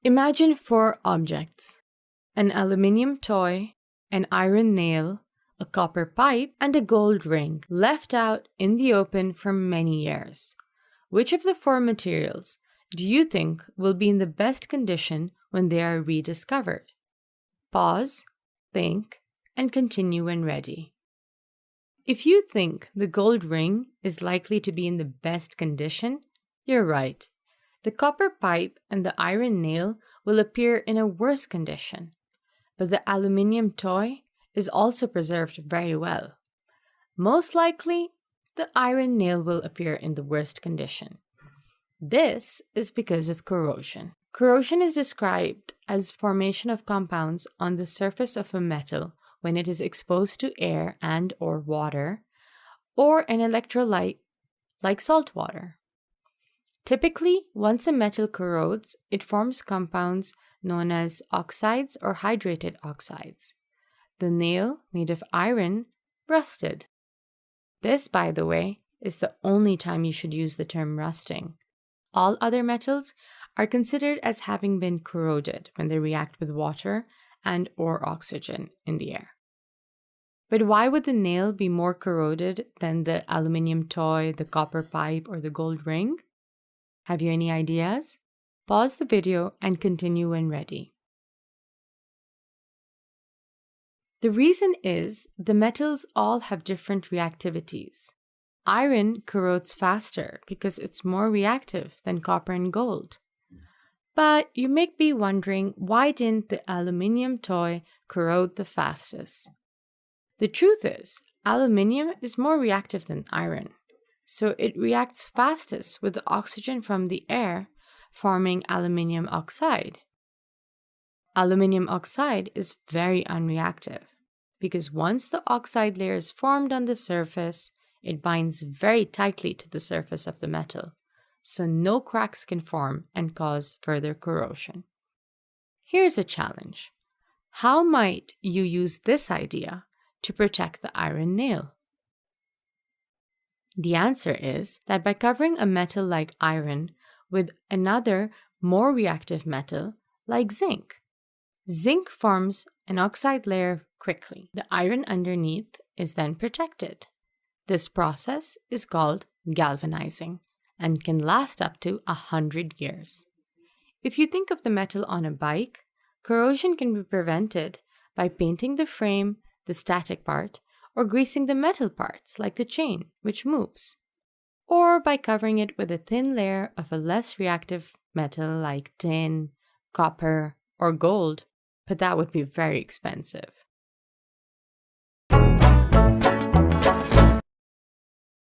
Imagine 4 objects: an aluminium toy, an iron nail, a copper pipe, and a gold ring left out in the open for many years. Which of the 4 materials do you think will be in the best condition when they are rediscovered? Pause, think, and continue when ready. If you think the gold ring is likely to be in the best condition, you're right. The copper pipe and the iron nail will appear in a worse condition, but the aluminium toy is also preserved very well. Most likely, the iron nail will appear in the worst condition. This is because of corrosion. Corrosion is described as formation of compounds on the surface of a metal when it is exposed to air and/or water, or an electrolyte like salt water. Typically, once a metal corrodes, it forms compounds known as oxides or hydrated oxides. The nail, made of iron, rusted. This, by the way, is the only time you should use the term rusting. All other metals are considered as having been corroded when they react with water and/or oxygen in the air. But why would the nail be more corroded than the aluminium toy, the copper pipe, or the gold ring? Have you any ideas? Pause the video and continue when ready. The reason is the metals all have different reactivities. Iron corrodes faster because it's more reactive than copper and gold. But you may be wondering, why didn't the aluminium toy corrode the fastest? The truth is, aluminium is more reactive than iron, so it reacts fastest with the oxygen from the air, forming aluminium oxide. Aluminium oxide is very unreactive because once the oxide layer is formed on the surface, it binds very tightly to the surface of the metal, so no cracks can form and cause further corrosion. Here's a challenge. How might you use this idea to protect the iron nail? The answer is that by covering a metal like iron with another, more reactive metal like zinc. Zinc forms an oxide layer quickly. The iron underneath is then protected. This process is called galvanizing and can last up to 100 years. If you think of the metal on a bike, corrosion can be prevented by painting the frame, the static part, or greasing the metal parts like the chain, which moves, or by covering it with a thin layer of a less reactive metal like tin, copper, or gold, but that would be very expensive.